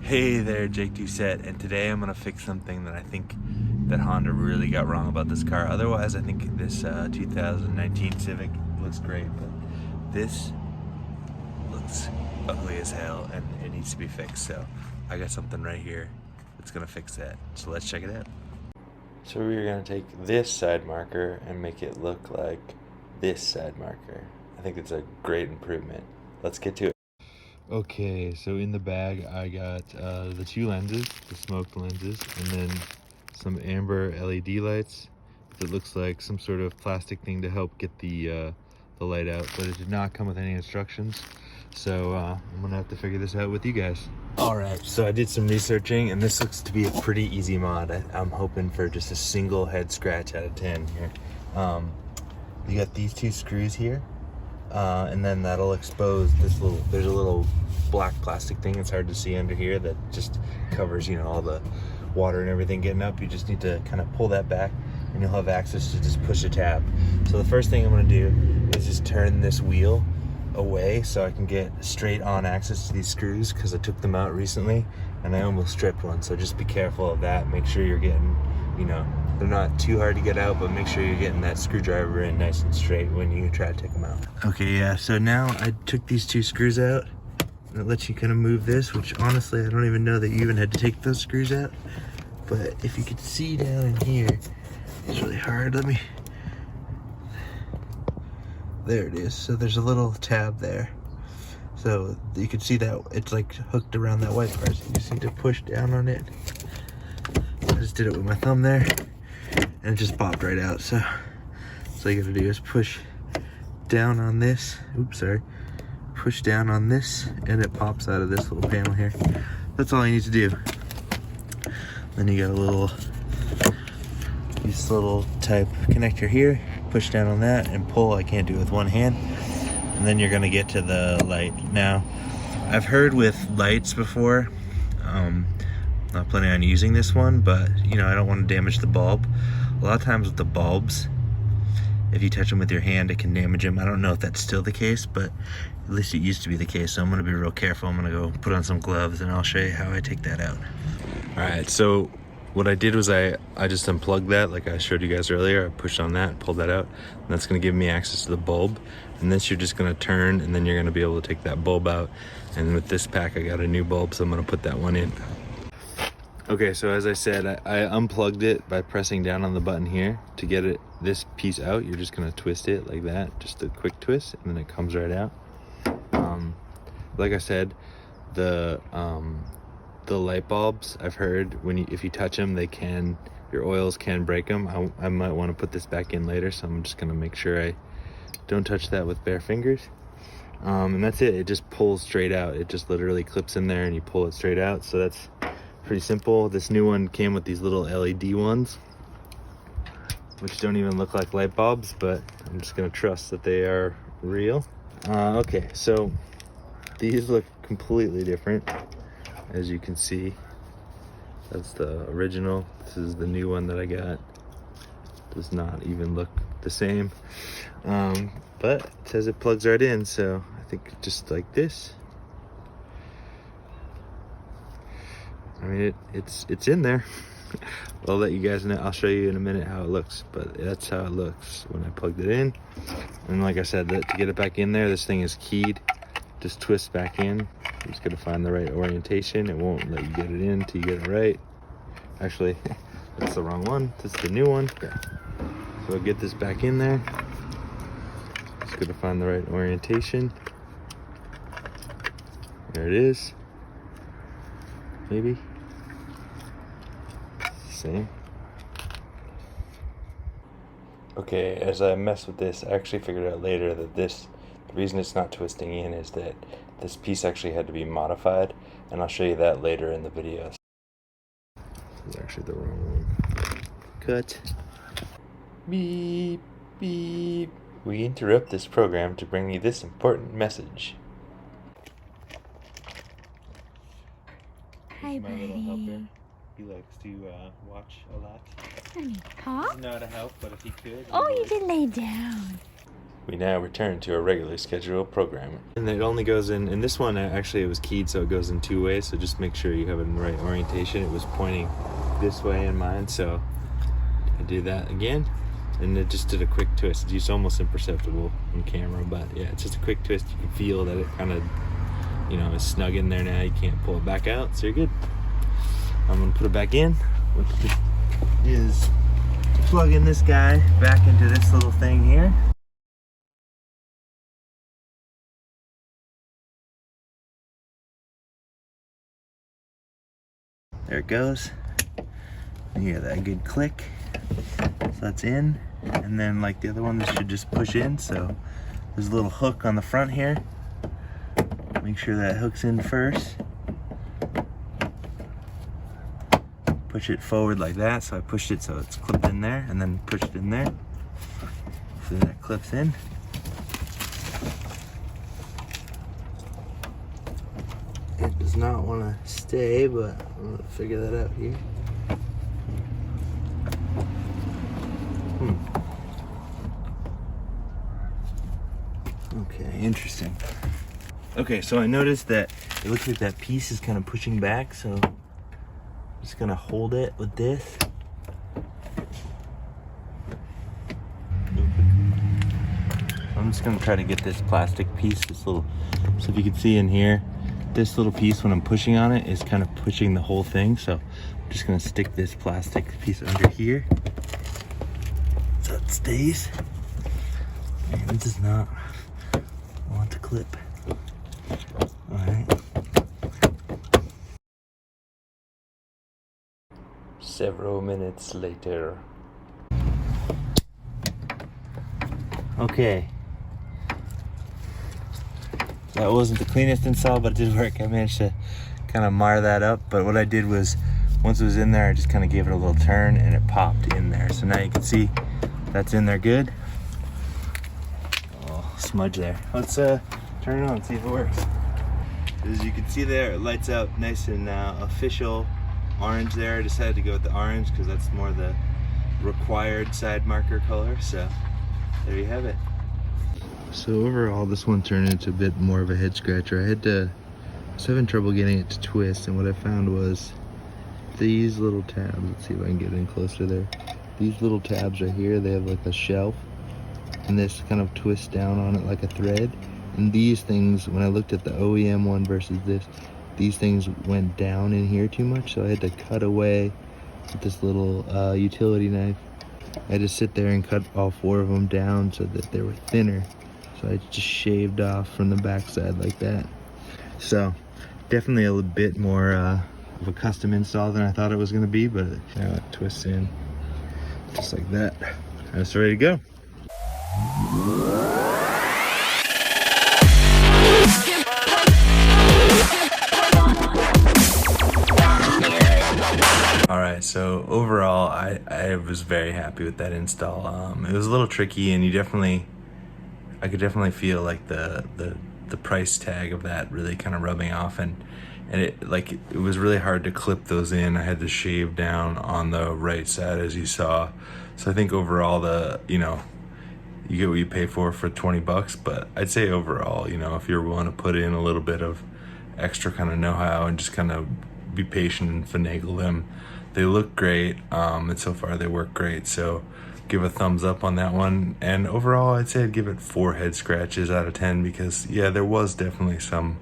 Hey there, Jake Doucette, and today I'm gonna fix something that I think that Honda really got wrong about this car. Otherwise, I think this 2019 Civic looks great, but this looks ugly as hell, and it needs to be fixed. So I got something right here that's gonna fix that. So let's check it out. So we're gonna take this side marker and make it look like this side marker. I think it's a great improvement. Let's get to it. Okay, so in the bag I got the two lenses, the smoked lenses, and then some amber LED lights. It looks like some sort of plastic thing to help get the light out, but it did not come with any instructions. So I'm gonna have to figure this out with you guys. All right, so I did some researching, and this looks to be a pretty easy mod. I'm hoping for just a single head scratch out of 10 here. You got these two screws here. And then that'll expose this there's a little black plastic thing, it's hard to see under here, that just covers, you know, all the water and everything getting up. You just need to kind of pull that back and you'll have access to just push a tab. So the first thing I'm going to do is just turn this wheel away so I can get straight on access to these screws, because I took them out recently and I almost stripped one. So just be careful of that. Make sure you're getting, you know, they're not too hard to get out, but make sure you're getting that screwdriver in nice and straight when you try to take them out. Okay, yeah, so now I took these two screws out, and it lets you kind of move this, which honestly, I don't even know that you even had to take those screws out. But if you could see down in here, it's really hard. There it is. So there's a little tab there. So you can see that it's like hooked around that white part. So you just need to push down on it. I just did it with my thumb there, and it just popped right out. So all you gotta do is push down on this. Oops, sorry. Push down on this, and it pops out of this little panel here. That's all you need to do. Then you got this little type connector here. Push down on that and pull. I can't do it with one hand. And then you're gonna get to the light. Now, I've heard with lights before, not planning on using this one, but you know, I don't want to damage the bulb. A lot of times with the bulbs, if you touch them with your hand, it can damage them. I don't know if that's still the case, but at least it used to be the case. So I'm gonna be real careful. I'm gonna go put on some gloves and I'll show you how I take that out. All right, so what I did was I just unplugged that like I showed you guys earlier. I pushed on that, pulled that out, and that's gonna give me access to the bulb. And this you're just gonna turn, and then you're gonna be able to take that bulb out. And with this pack, I got a new bulb, so I'm gonna put that one in. Okay, so as I said, I unplugged it by pressing down on the button here. To get this piece out, you're just gonna twist it like that, just a quick twist, and then it comes right out. Like I said, the light bulbs, I've heard if you touch them, your oils can break them. I might want to put this back in later, so I'm just gonna make sure I don't touch that with bare fingers. And that's it. It just pulls straight out. It just literally clips in there and you pull it straight out. So that's pretty simple. This new one came with these little LED ones, which don't even look like light bulbs, but I'm just gonna trust that they are real. Okay, so these look completely different. As you can see, that's the original. This is the new one that I got. Does not even look the same. But it says it plugs right in, so I think just like this. I mean, it's in there. I'll let you guys know. I'll show you in a minute how it looks, but that's how it looks when I plugged it in. And like I said, to get it back in there, this thing is keyed. Just twist back in. You're just gonna find the right orientation. It won't let you get it in until you get it right. Actually, that's the wrong one. This is the new one. Yeah. So I'll get this back in there. Just gonna find the right orientation. There it is. Maybe. Same. Okay, as I mess with this, I actually figured out later that the reason it's not twisting in is that this piece actually had to be modified, and I'll show you that later in the video. This is actually the wrong one. Cut. Beep, beep. We interrupt this program to bring you this important message. Hi, my little buddy. helper. He likes to watch a lot. Honey, huh? Not a help, but if he could. Oh, you did lay down. We now return to our regularly scheduled programming. And it only goes in, and this one actually it was keyed so it goes in 2 ways, so just make sure you have it in the right orientation. It was pointing this way in mine, so I do that again, and it just did a quick twist. It's almost imperceptible on camera, but yeah, it's just a quick twist. You can feel that it kind of, you know, is snug in there now. You can't pull it back out, so you're good. I'm gonna put it back in, which is plugging this guy back into this little thing here. There it goes. You hear that good click. So that's in. And then like the other one, this should just push in. So there's a little hook on the front here. Make sure that hooks in first. Push it forward like that. So I pushed it so it's clipped in there, and then pushed it in there. So that clips in. It does not want to stay, but I'm going to figure that out here. Okay, interesting. Okay, so I noticed that it looks like that piece is kind of pushing back, so I'm just going to hold it with this. I'm just going to try to get this plastic piece, this little, so if you can see in here, this little piece when I'm pushing on it is kind of pushing the whole thing, so I'm just going to stick this plastic piece under here so it stays. And it does not want to clip. Alright. Several minutes later. Okay. That wasn't the cleanest install, but it did work. I managed to kind of mar that up. But what I did was, once it was in there, I just kind of gave it a little turn and it popped in there. So now you can see that's in there good. Oh, smudge there. Let's turn it on and see if it works. As you can see there, it lights up nice and official orange there. I decided to go with the orange because that's more the required side marker color. So there you have it. So overall, this one turned into a bit more of a head scratcher. I was having trouble getting it to twist, and what I found was these little tabs. Let's see if I can get in closer there. These little tabs right here, they have like a shelf, and this kind of twists down on it like a thread. And these things, when I looked at the OEM one versus this, these things went down in here too much, so I had to cut away with this little utility knife. I had to sit there and cut all 4 of them down so that they were thinner. So I just shaved off from the backside like that. So definitely a little bit more of a custom install than I thought it was going to be, but now it twists in just like that. Now it's ready to go. Alright, so overall I was very happy with that install. It was a little tricky, and I could definitely feel like the price tag of that really kind of rubbing off, and it was really hard to clip those in. I had to shave down on the right side, as you saw. So I think overall you get what you pay for 20 bucks, but I'd say overall, if you're willing to put in a little bit of extra kind of know-how and just kind of be patient and finagle them, they look great, and so far they work great. So give a thumbs up on that one. And overall, I'd say I'd give it 4 head scratches out of 10, because yeah, there was definitely some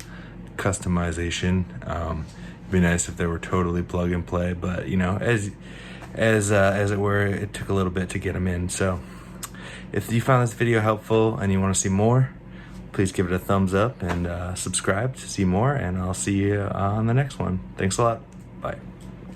customization. It'd be nice if they were totally plug and play, but as it were, it took a little bit to get them in. So if you found this video helpful and you want to see more, please give it a thumbs up and subscribe to see more, and I'll see you on the next one. Thanks a lot. Bye.